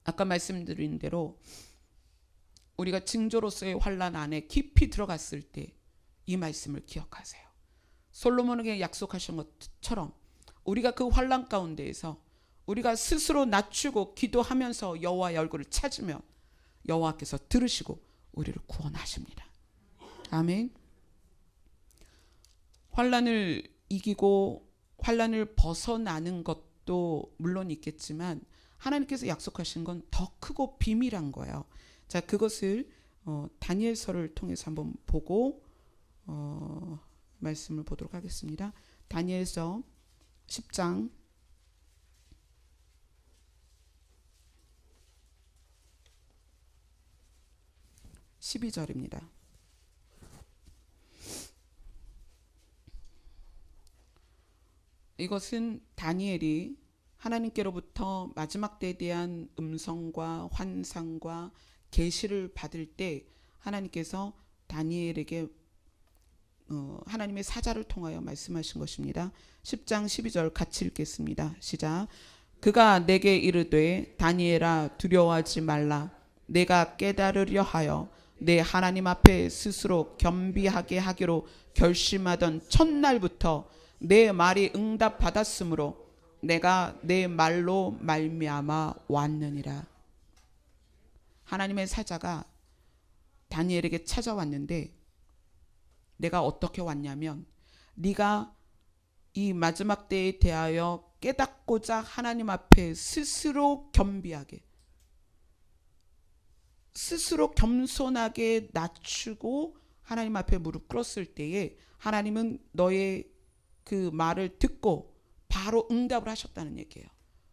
아까 말씀드린 대로 우리가 징조로서의 환난 안에 깊이 들어갔을 때 이 말씀을 기억하세요. 솔로몬에게 약속하신 것처럼 우리가 그 환난 가운데에서 우리가 스스로 낮추고 기도하면서 여호와의 얼굴을 찾으면 여호와께서 들으시고 우리를 구원하십니다. 아멘. 환난을 이기고 환난을 벗어나는 것도 물론 있겠지만 하나님께서 약속하신 건 더 크고 비밀한 거예요. 자, 그것을 다니엘서를 통해서 한번 보고 말씀을 보도록 하겠습니다. 다니엘서 10장 12절입니다. 이것은 다니엘이 하나님께로부터 마지막 때에 대한 음성과 환상과 계시를 받을 때 하나님께서 다니엘에게 하나님의 사자를 통하여 말씀하신 것입니다. 10장 12절 같이 읽겠습니다. 시작. 그가 내게 이르되 다니엘아 두려워하지 말라. 내가 깨달으려 하여 내 하나님 앞에 스스로 겸비하게 하기로 결심하던 첫날부터 내 말이 응답받았으므로 내가 내 말로 말미암아 왔느니라. 하나님의 사자가 다니엘에게 찾아왔는데 내가 어떻게 왔냐면 네가 이 마지막 때에 대하여 깨닫고자 하나님 앞에 스스로 겸비하게, 스스로 겸손하게 낮추고 하나님 앞에 무릎 꿇었을 때에 하나님은 너의 그 말을 듣고 바로 응답을 하셨다는 얘기예요.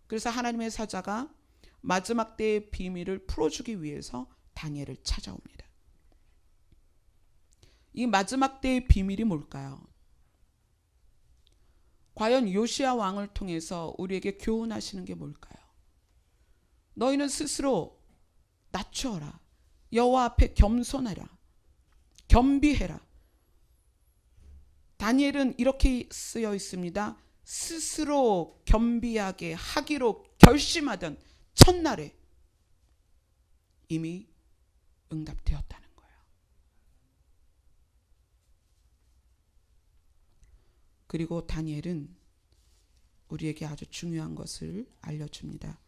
그래서 하나님의 사자가 마지막 때의 비밀을 풀어주기 위해서 다니엘을 찾아옵니다. 이 마지막 때의 비밀이 뭘까요? 과연 요시야 왕을 통해서 우리에게 교훈하시는 게 뭘까요? 너희는 스스로 낮추어라. 여호와 앞에 겸손하라. 겸비해라. 다니엘은 이렇게 쓰여 있습니다. 스스로 겸비하게 하기로 결심하던 첫날에 이미 응답되었다는 거예요. 그리고 다니엘은 우리에게 아주 중요한 것을 알려줍니다.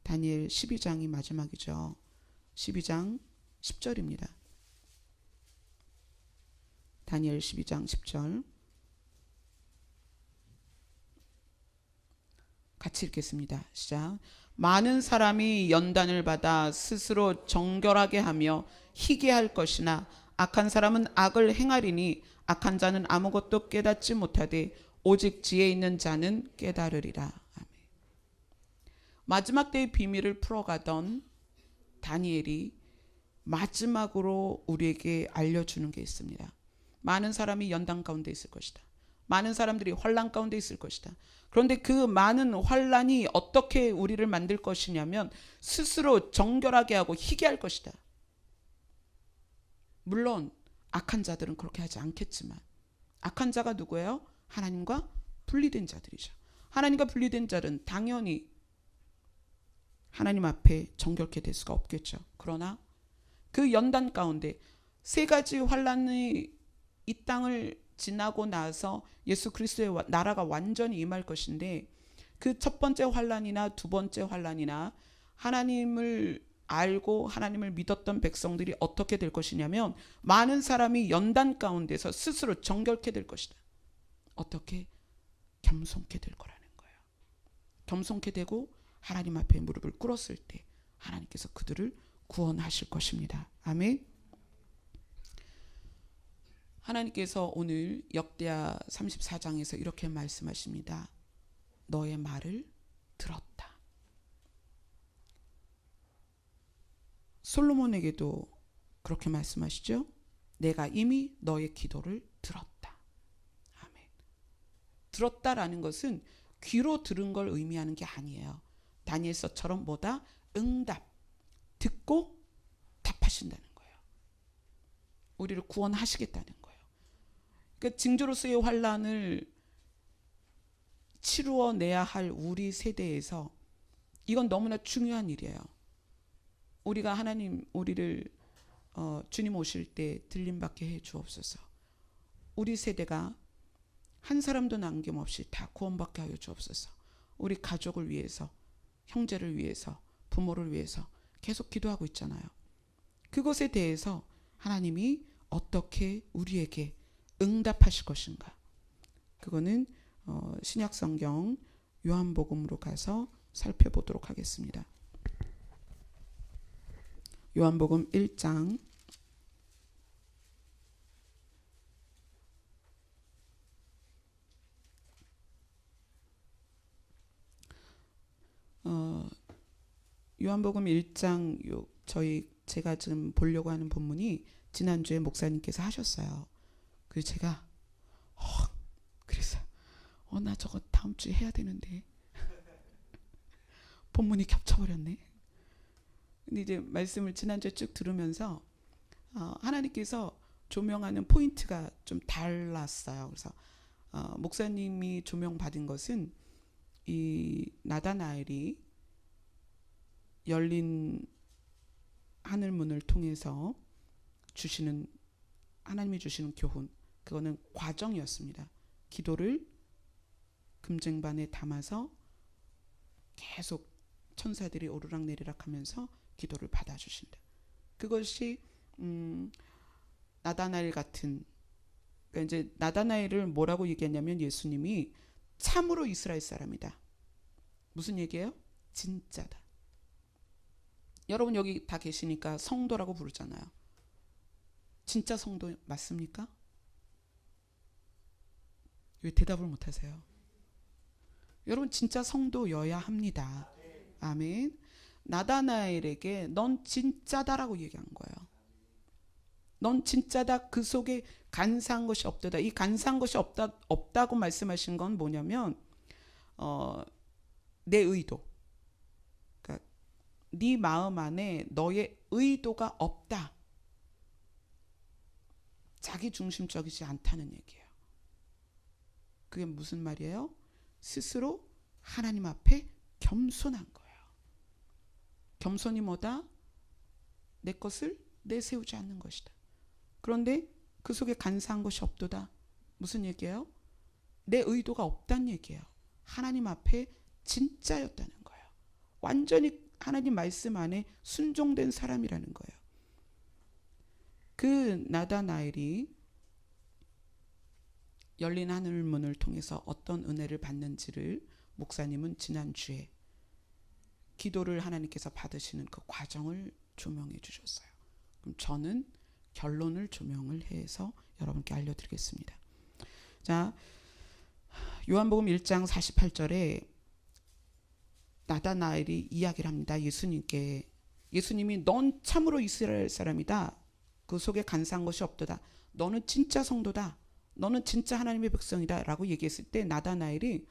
다니엘 12장이 마지막이죠. 12장 10절입니다. 다니엘 12장 10절 같이 읽겠습니다. 시작. 많은 사람이 연단을 받아 스스로 정결하게 하며 희게 할 것이나 악한 사람은 악을 행하리니 악한 자는 아무것도 깨닫지 못하되 오직 지혜 있는 자는 깨달으리라. 아멘. 마지막 때의 비밀을 풀어가던 다니엘이 마지막으로 우리에게 알려주는 게 있습니다. 많은 사람이 연단 가운데 있을 것이다. 많은 사람들이 환난 가운데 있을 것이다. 그런데 그 많은 환난이 어떻게 우리를 만들 것이냐면 스스로 정결하게 하고 희게 할 것이다. 물론 악한 자들은 그렇게 하지 않겠지만 악한 자가 누구예요? 하나님과 분리된 자들이죠. 하나님과 분리된 자는 당연히 하나님 앞에 정결케 될 수가 없겠죠. 그러나 그 연단 가운데 세 가지 환란이 이 땅을 지나고 나서 예수 그리스도의 나라가 완전히 임할 것인데, 그 첫 번째 환란이나 두 번째 환란이나 하나님을 알고 하나님을 믿었던 백성들이 어떻게 될 것이냐면, 많은 사람이 연단 가운데서 스스로 정결케 될 것이다. 어떻게? 겸손케 될 거라는 거예요. 겸손케 되고 하나님 앞에 무릎을 꿇었을 때 하나님께서 그들을 구원하실 것입니다. 아멘. 하나님께서 오늘 역대하 34장에서 이렇게 말씀하십니다. 너의 말을 들었다. 솔로몬에게도 그렇게 말씀하시죠. 내가 이미 너의 기도를 들었다. 아멘. 들었다라는 것은 귀로 들은 걸 의미하는 게 아니에요. 다니엘서처럼 뭐다? 응답. 듣고 답하신다는 거예요. 우리를 구원하시겠다는 거예요. 그러니까 징조로서의 환란을 치루어내야 할 우리 세대에서 이건 너무나 중요한 일이에요. 우리가 하나님, 우리를 주님 오실 때 들림받게 해 주옵소서. 우리 세대가 한 사람도 남김없이 다 구원받게 하여 주옵소서. 우리 가족을 위해서, 형제를 위해서, 부모를 위해서 계속 기도하고 있잖아요. 그것에 대해서 하나님이 어떻게 우리에게 응답하실 것인가? 그거는 신약 성경 요한복음으로 가서 살펴보도록 하겠습니다. 요한복음 1장 1장 제가 지금 보려고 하는 본문이 지난주에 목사님께서 하셨어요. 그래서 제가 그래서 나 저거 다음 주에 해야 되는데 본문이 겹쳐버렸네. 근데 이제 말씀을 지난주에 쭉 들으면서 하나님께서 조명하는 포인트가 좀 달랐어요. 그래서 목사님이 조명받은 것은 이 나다나엘이 열린 하늘문을 통해서 하나님이 주시는 교훈, 그거는 과정이었습니다. 기도를 금쟁반에 담아서 계속 천사들이 오르락내리락 하면서 기도를 받아주신다. 그것이 나다나엘 같은, 그러니까 이제 나다나엘을 뭐라고 얘기했냐면 예수님이 참으로 이스라엘 사람이다. 무슨 얘기예요? 진짜다. 여러분 여기 다 계시니까 성도라고 부르잖아요. 진짜 성도 맞습니까? 왜 대답을 못하세요? 여러분 진짜 성도여야 합니다. 아멘. 나다나엘에게 넌 진짜다라고 얘기한 거예요. 넌 진짜다. 그 속에 간사한 것이 없다다. 이 간사한 것이 없다고 말씀하신 건 뭐냐면 내 의도, 그러니까 네 마음 안에 너의 의도가 없다. 자기 중심적이지 않다는 얘기예요. 그게 무슨 말이에요? 스스로 하나님 앞에 겸손한 거예요. 겸손이 뭐다? 내 것을 내세우지 않는 것이다. 그런데 그 속에 간사한 것이 없도다. 무슨 얘기예요? 내 의도가 없다는 얘기예요. 하나님 앞에 진짜였다는 거예요. 완전히 하나님 말씀 안에 순종된 사람이라는 거예요. 그 나다나엘이 열린 하늘문을 통해서 어떤 은혜를 받는지를 목사님은 지난주에 기도를 하나님께서 받으시는 그 과정을 조명해 주셨어요. 그럼 저는 결론을 조명을 해서 여러분께 알려드리겠습니다. 자, 요한복음 1장 48절에 나다나엘이 이야기를 합니다. 예수님께. 예수님이 넌 참으로 이스라엘 사람이다. 그 속에 간사한 것이 없도다. 너는 진짜 성도다. 너는 진짜 하나님의 백성이다 라고 얘기했을 때 나다나엘이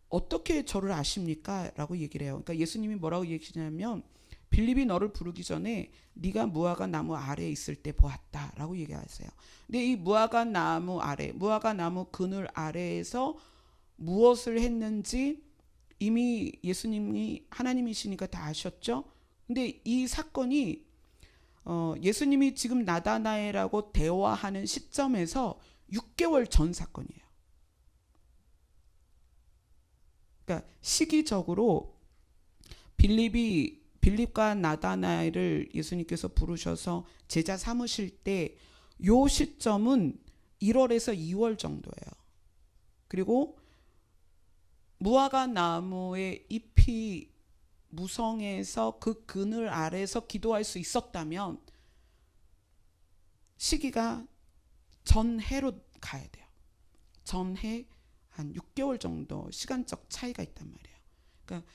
어떻게 저를 아십니까? 라고 얘기를 해요. 그러니까 예수님이 뭐라고 얘기하냐면 빌립이 너를 부르기 전에 네가 무화과 나무 아래에 있을 때 보았다 라고 얘기하세요. 근데 이 무화과 나무 아래, 무화과 나무 그늘 아래에서 무엇을 했는지 이미 예수님이 하나님이시니까 다 아셨죠. 근데 이 사건이 예수님이 지금 나다나엘하고 대화하는 시점에서 6개월 전 사건이에요. 그러니까 시기적으로 빌립과 나다나엘을 예수님께서 부르셔서 제자 삼으실 때 요 시점은 1월에서 2월 정도예요. 그리고 무화과 나무의 잎이 무성해서 그 그늘 아래서 기도할 수 있었다면 시기가 전해로 가야 돼요. 전해 한 6개월 정도 시간적 차이가 있단 말이에요. 그러니까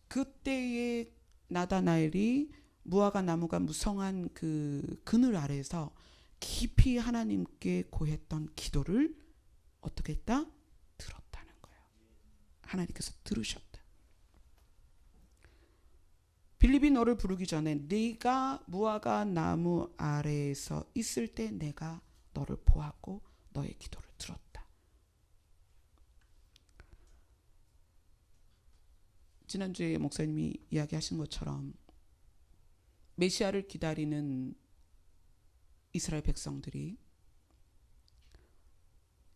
그때의 나다나엘이 무화과 나무가 무성한 그 그늘 아래에서 깊이 하나님께 고했던 기도를 어떻게 했다? 들었다는 거예요. 하나님께서 들으셨다. 빌립이 너를 부르기 전에 네가 무화과 나무 아래에서 있을 때 내가 너를 보았고 너의 기도를 들었다. 지난주에 목사님이 이야기하신 것처럼 메시아를 기다리는 이스라엘 백성들이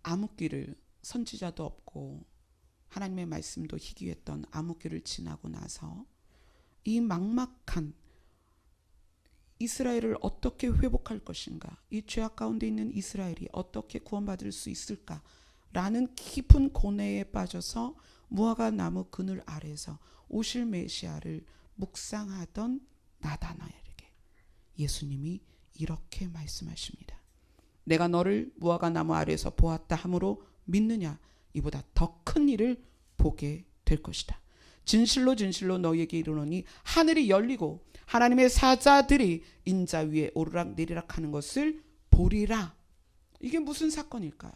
암흑기를, 선지자도 없고 하나님의 말씀도 희귀했던 암흑기를 지나고 나서 이 막막한 이스라엘을 어떻게 회복할 것인가, 이 죄악 가운데 있는 이스라엘이 어떻게 구원받을 수 있을까라는 깊은 고뇌에 빠져서 무화과 나무 그늘 아래서 오실 메시아를 묵상하던 나다나엘에게 예수님이 이렇게 말씀하십니다. 내가 너를 무화과 나무 아래에서 보았다 함으로 믿느냐? 이보다 더 큰 일을 보게 될 것이다. 진실로 진실로 너희에게 이르노니 하늘이 열리고 하나님의 사자들이 인자 위에 오르락 내리락 하는 것을 보리라. 이게 무슨 사건일까요?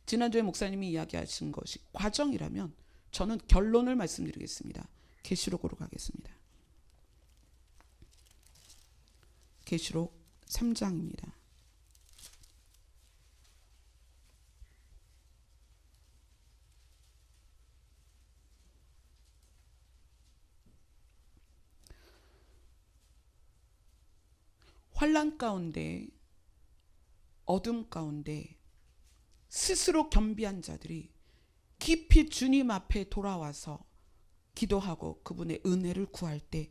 지난주에 목사님이 이야기하신 것이 과정이라면 저는 결론을 말씀드리겠습니다. 계시록으로 가겠습니다. 계시록 3장입니다. 환난 가운데, 어둠 가운데 스스로 겸비한 자들이 깊이 주님 앞에 돌아와서 기도하고 그분의 은혜를 구할 때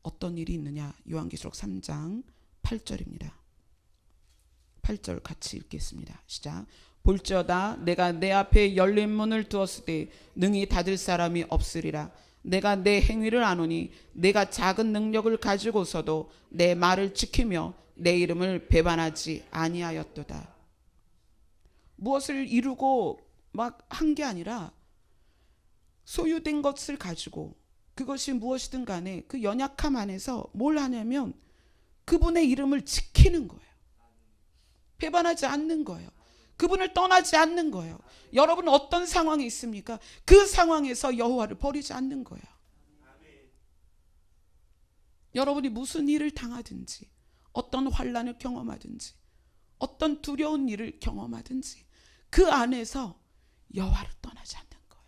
어떤 일이 있느냐? 요한계시록 3장 8절입니다. 8절 같이 읽겠습니다. 시작. 볼지어다 내가 내 앞에 열린 문을 두었을 때 능히 닫을 사람이 없으리라. 내가 내 행위를 아노니 내가 작은 능력을 가지고서도 내 말을 지키며 내 이름을 배반하지 아니하였도다. 무엇을 이루고 막 한 게 아니라 소유된 것을 가지고 그것이 무엇이든 간에 그 연약함 안에서 뭘 하냐면 그분의 이름을 지키는 거예요. 배반하지 않는 거예요. 그분을 떠나지 않는 거예요. 여러분 어떤 상황에 있습니까? 그 상황에서 여호와를 버리지 않는 거예요. 여러분이 무슨 일을 당하든지, 어떤 환난을 경험하든지, 어떤 두려운 일을 경험하든지 그 안에서 여호와를 떠나지 않는 거예요.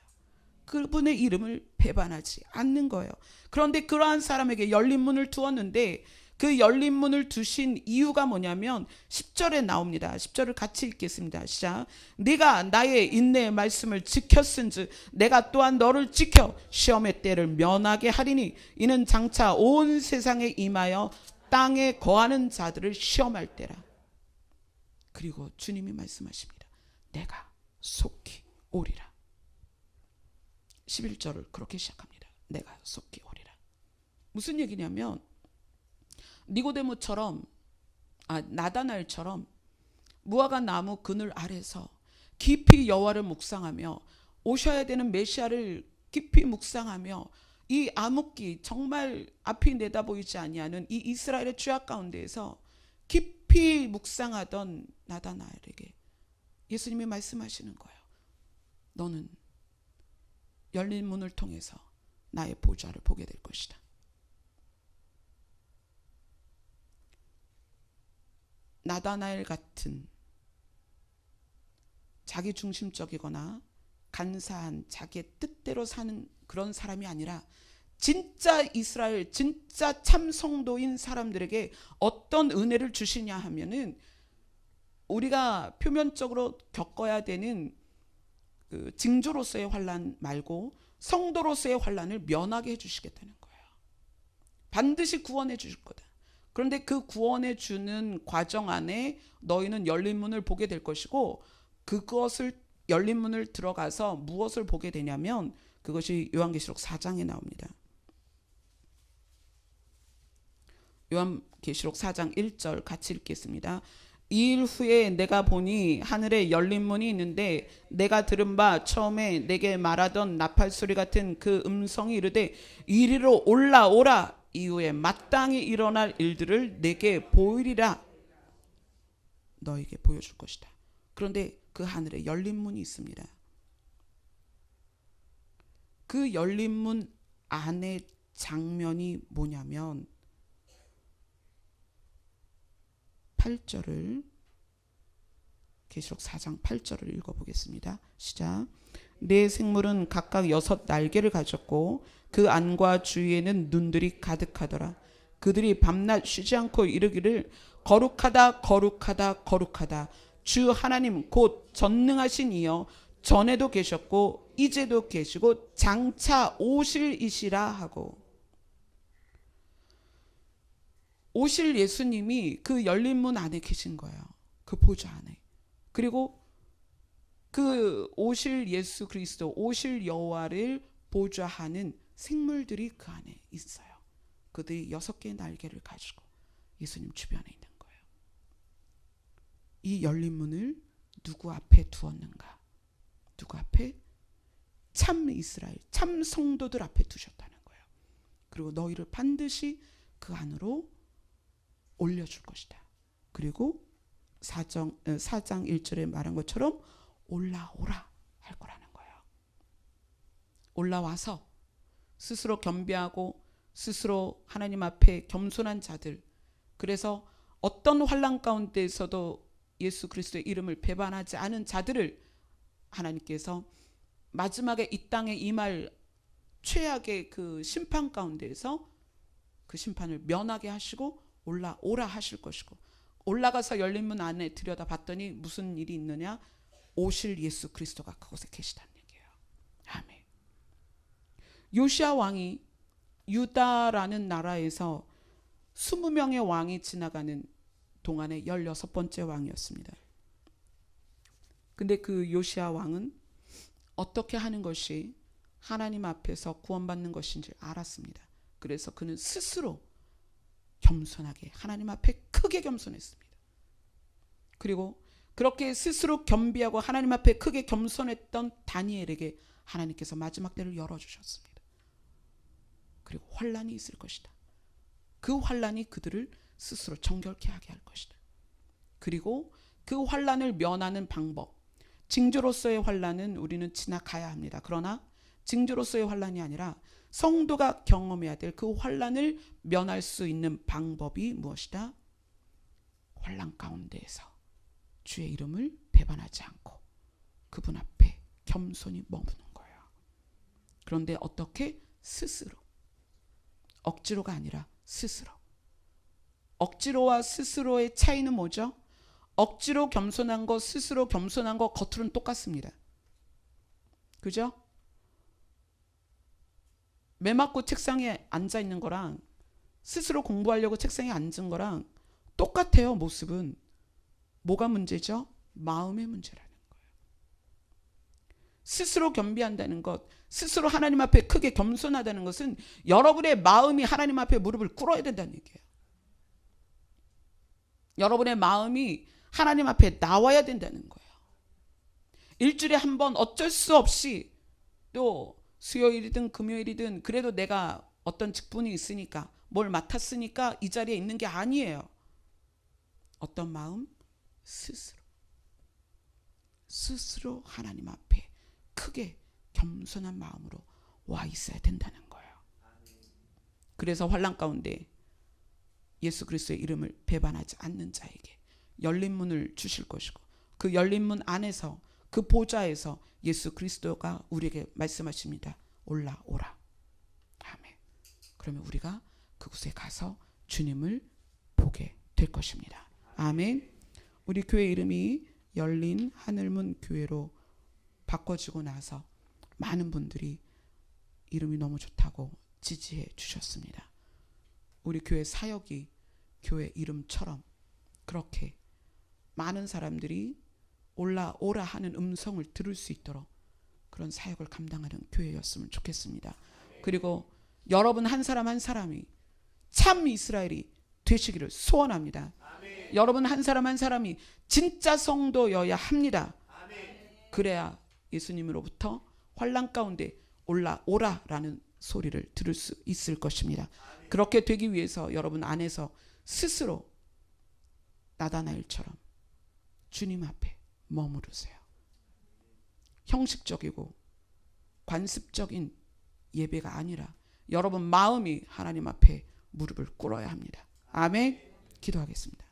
그분의 이름을 배반하지 않는 거예요. 그런데 그러한 사람에게 열린 문을 두었는데 그 열린 문을 두신 이유가 뭐냐면 10절에 나옵니다. 10절을 같이 읽겠습니다. 시작. 네가 나의 인내의 말씀을 지켰은즉 내가 또한 너를 지켜 시험의 때를 면하게 하리니 이는 장차 온 세상에 임하여 땅에 거하는 자들을 시험할 때라. 그리고 주님이 말씀하십니다. 내가 속히 오리라. 11절을 그렇게 시작합니다. 내가 속히 오리라. 무슨 얘기냐면 니고데모처럼 나다나엘처럼 무화과 나무 그늘 아래서 깊이 여호와를 묵상하며 오셔야 되는 메시아를 깊이 묵상하며 이 암흑기 정말 앞이 내다보이지 아니하는 이 이스라엘의 죄악 가운데에서 깊이 묵상하던 나다나엘에게 예수님이 말씀하시는 거예요. 너는 열린 문을 통해서 나의 보좌를 보게 될 것이다. 나다나엘 같은 자기 중심적이거나 간사한 자기의 뜻대로 사는 그런 사람이 아니라 진짜 이스라엘, 진짜 참 성도인 사람들에게 어떤 은혜를 주시냐 하면은 우리가 표면적으로 겪어야 되는 그 징조로서의 환난 말고 성도로서의 환난을 면하게 해주시겠다는 거예요. 반드시 구원해 주실 거다. 그런데 그 구원해 주는 과정 안에 너희는 열린 문을 보게 될 것이고, 그것을 열린 문을 들어가서 무엇을 보게 되냐면 그것이 요한계시록 4장에 나옵니다. 요한계시록 4장 1절 같이 읽겠습니다. 이 일 후에 내가 보니 하늘에 열린 문이 있는데 내가 들은 바 처음에 내게 말하던 나팔소리 같은 그 음성이 이르되 이리로 올라오라. 이후에 마땅히 일어날 일들을 내게 보이리라. 너에게 보여줄 것이다. 그런데 그 하늘에 열린 문이 있습니다. 그 열린 문 안의 장면이 뭐냐면 8절을, 계시록 4장 8절을 읽어보겠습니다. 시작. 네 생물은 각각 6 날개를 가졌고 그 안과 주위에는 눈들이 가득하더라. 그들이 밤낮 쉬지 않고 이르기를 거룩하다 거룩하다 거룩하다 주 하나님 곧 전능하신 이여 전에도 계셨고 이제도 계시고 장차 오실 이시라 하고, 오실 예수님이 그 열린 문 안에 계신 거예요. 그 보좌 안에. 그리고 그 오실 예수 그리스도, 오실 여호와를 보좌하는 생물들이 그 안에 있어요. 그들이 6개의 날개를 가지고 예수님 주변에 있는 거예요. 이 열린 문을 누구 앞에 두었는가? 누구 앞에? 참 이스라엘, 참 성도들 앞에 두셨다는 거예요. 그리고 너희를 반드시 그 안으로 올려줄 것이다. 그리고 4장 1절에 말한 것처럼 올라오라 할 거라는 거예요. 올라와서 스스로 겸비하고 스스로 하나님 앞에 겸손한 자들, 그래서 어떤 환난 가운데에서도 예수 그리스도의 이름을 배반하지 않은 자들을 하나님께서 마지막에 이 땅에 임할 최악의 그 심판 가운데에서 그 심판을 면하게 하시고 올라오라 하실 것이고, 올라가서 열린 문 안에 들여다봤더니 무슨 일이 있느냐? 오실 예수 그리스도가 그곳에 계시다는 얘기예요. 아멘. 요시야 왕이 유다라는 나라에서 20명의 왕이 지나가는 동안에 16번째 왕이었습니다. 근데 그 요시야 왕은 어떻게 하는 것이 하나님 앞에서 구원받는 것인지 알았습니다. 그래서 그는 스스로 겸손하게 하나님 앞에 크게 겸손했습니다. 그리고 그렇게 스스로 겸비하고 하나님 앞에 크게 겸손했던 다니엘에게 하나님께서 마지막 때를 열어주셨습니다. 그리고 환란이 있을 것이다. 그 환란이 그들을 스스로 정결케 하게 할 것이다. 그리고 그 환란을 면하는 방법, 징조로서의 환란은 우리는 지나가야 합니다. 그러나 징조로서의 환란이 아니라 성도가 경험해야 될 그 환란을 면할 수 있는 방법이 무엇이다? 환란 가운데에서 주의 이름을 배반하지 않고 그분 앞에 겸손히 머무는 거예요. 그런데 어떻게? 스스로. 억지로가 아니라 스스로. 억지로와 스스로의 차이는 뭐죠? 억지로 겸손한 거, 스스로 겸손한 거 겉으로는 똑같습니다. 그죠? 매 맞고 책상에 앉아 있는 거랑 스스로 공부하려고 책상에 앉은 거랑 똑같아요. 모습은. 뭐가 문제죠? 마음의 문제라는 거예요. 스스로 겸비한다는 것, 스스로 하나님 앞에 크게 겸손하다는 것은 여러분의 마음이 하나님 앞에 무릎을 꿇어야 된다는 얘기예요. 여러분의 마음이 하나님 앞에 나와야 된다는 거예요. 일주일에 한 번 어쩔 수 없이, 또 수요일이든 금요일이든 그래도 내가 어떤 직분이 있으니까 뭘 맡았으니까 이 자리에 있는 게 아니에요. 어떤 마음? 스스로 하나님 앞에 크게 겸손한 마음으로 와 있어야 된다는 거예요. 그래서 환난 가운데 예수 그리스도의 이름을 배반하지 않는 자에게 열린 문을 주실 것이고, 그 열린 문 안에서 그 보좌에서 예수 그리스도가 우리에게 말씀하십니다. 올라오라. 아멘. 그러면 우리가 그곳에 가서 주님을 보게 될 것입니다. 아멘. 우리 교회 이름이 열린 하늘문 교회로 바꿔지고 나서 많은 분들이 이름이 너무 좋다고 지지해 주셨습니다. 우리 교회 사역이 교회 이름처럼 그렇게 많은 사람들이 오라 하는 음성을 들을 수 있도록 그런 사역을 감당하는 교회였으면 좋겠습니다. 그리고 여러분 한 사람 한 사람이 참 이스라엘이 되시기를 소원합니다. 여러분 한 사람 한 사람이 진짜 성도여야 합니다. 그래야 예수님으로부터 환난 가운데 오라라는 소리를 들을 수 있을 것입니다. 그렇게 되기 위해서 여러분 안에서 스스로 나다나엘처럼 주님 앞에 머무르세요. 형식적이고 관습적인 예배가 아니라 여러분 마음이 하나님 앞에 무릎을 꿇어야 합니다. 아멘. 기도하겠습니다.